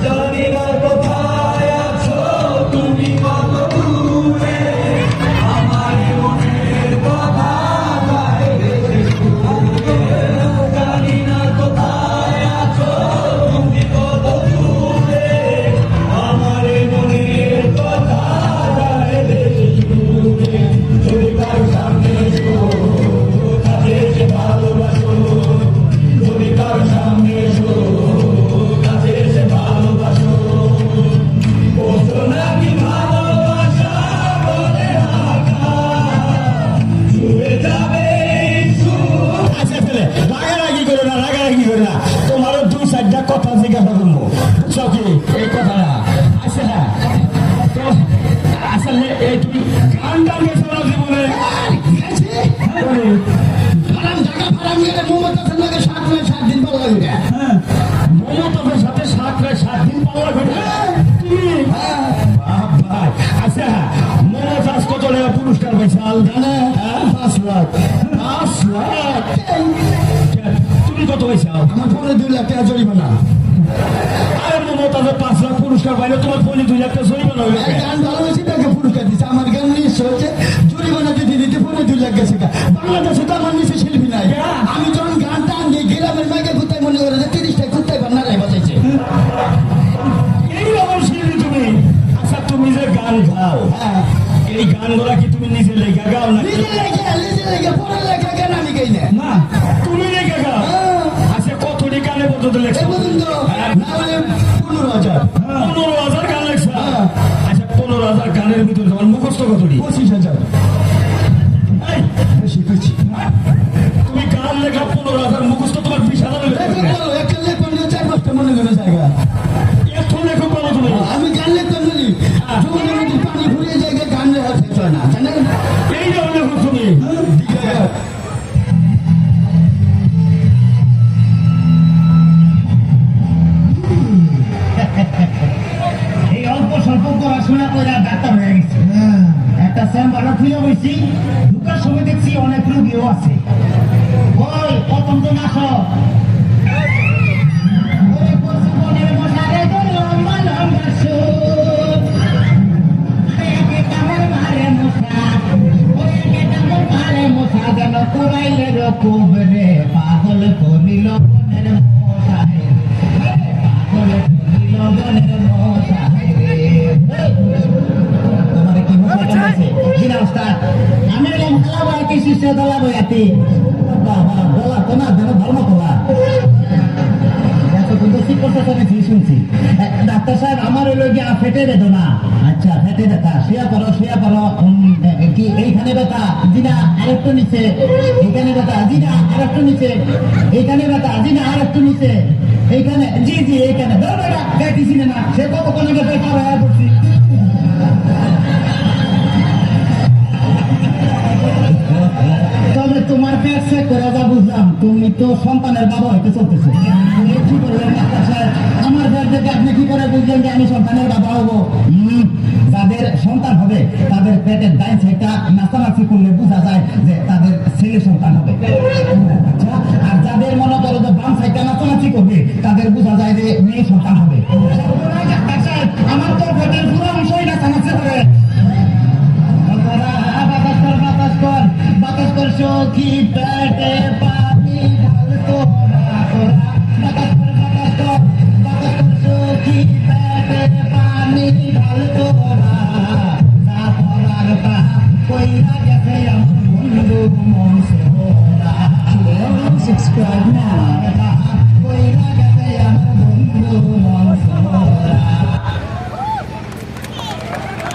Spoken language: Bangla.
জানি না কোথায় আছো তুমি কত দূরে আমার মনের কথা গায়ে ভেসে সুরে জানি না কোথায় আছো তুমি কত দূরে আমার মনের কথা গায়ে ভেসে সুরে যদি কারো সামনে এসো কাছে এসে ভালোবাসো যদি কারো সামনে এসো কাছে এসে ভালোবাসো বলছো নাকি ভালোবাসা বলে রাখা ছুঁয়ে যাবে আচ্ছা ছেলে রাগারাগি করো না রাগারাগি করো না তোমারও দু চারটা কথা জিজ্ঞাসা করবো চকি এই কথাটা আচ্ছা তো আসলে এই তুমি গান গান গেছো না জীবনে ফারাম জায়গা ফারাম গেলে মমতাজের লাগে 7 দিন পাল্লা ঘুরে হ্যাঁ মমতাজের সাথে 7 দিন পাল্লা ঘটে তুমি ভাই আচ্ছা মমতাজ কত টাকা পুরস্কার পাইছাল জানে 5 লাখ 5 লাখ তুমি কত পাইছাল আমার ফোনে 2 লাখ টাকা জরিমানা আরে মমতাজের 5 লাখ পুরস্কার পাইলে তোমার ফোনে 2 লাখ টাকা জরিমানা হইবে এই গান ভালোবেসে তাকে পুরস্কার দিচ্ছে আমার গান নিশ্চয় হচ্ছে জরিমানা দিতে দিতে ফোনে 2 লাখ গেছে বাংলাদেশে তো আমার নিচে শিল্পী নাই আমি যখন গানটা আনি গ্রামের মাইকে কোথায় মনে করে যে 30টা কোথায় বান্নারাই বাজাইছে এই রকম শিল্পী তুমি আচ্ছা তুমি যে গান গাও হ্যাঁ এই গানগুলা কি তুমি নিজে লেখা গাও না নিজে লেগে পড়ার লেখা গান আমি গাই না না তুমি লেখা গাও আচ্ছা কতটি গানে পর্যন্ত এই লেখছো পর্যন্ত না হলে 15,000 15,000 গান লেখছো আচ্ছা 15,000 গানের ভিতরে তোমার মুখস্থ কতটি 25,000 এই, বেশি করছি তুমি গান লেখা 15,000 মুখস্থ তোমার 20,000 একটা লেখ 4-5টা মনে করে জায়গা এত লেখো বলো তুমি আমি গান লিখতাম বলি যখন নদীর পানি ঘুরিয়ে জায়গায় গান লেখা শেষ হয় না জানেন এই যে লেখো তুমি এই অল্প স্বল্প পড়াশোনা করে ডাক্তার হয়ে গেছে একটা চেম্বারও খুলে বইছি ঢুকার সময় দেখছি অনেক রোগীও আছে ওই প্রথম তো নাশ কুবরে পাগল করিল বনের মশাই পাগল করিল বনের মশাই তোমার কি মনে আছে জিনা উস্তাদ আমি এলাম খেলা বয় কি শিষ্য দলা বয়াতি বাবা বলা তো না যেন ধর্ম তোলা শুনছি ডাক্তার সাহেব আমার হইল গিয়া ফেটে বেদনা আচ্ছা ফেটে ব্যথা শুয়া করো কি এইখানে ব্যথা জিনা আরেকটু নিচে এইখানে ব্যথা জিনা আরেকটু নিচে এইখানে ব্যথা জিনা আরেকটু নিচে এইখানে জি এইখানে গাইতেছি না সে কতক্ষণ আগে ব্যথা হয়ে পড়ছি তবে তোমার পেট চেক করে যা বুঝলাম তুমি তো সন্তানের বাবা হইতে চলতেছো কি করলেন ডাক্তার সাহেব আমার পেট দেখে আপনি কি করে বুঝলেন যে আমি সন্তানের বাবা হবো যাদের সন্তান হবে তাদের পেটের ডাইন সাইডটা নাচানাচি করলে বোঝা যায় যে তাদের ছেলে সন্তান হবে আর যাদের মনে করো যে বাম সাইডটা নাচানাচি করবে তাদের বোঝা যায় যে মেয়ে সন্তান হবে ডাক্তার সাহেব আমার তো পেটের পুরো অংশই নাচানাচি করে বাতাস কর সখী পেটে পানি ঢালতো বাতাস কর সখী পেটে পানি ঢালতো না পড়ার তাহা কইরা গেছে আমার বন্ধু মন সোনা Subscribe now.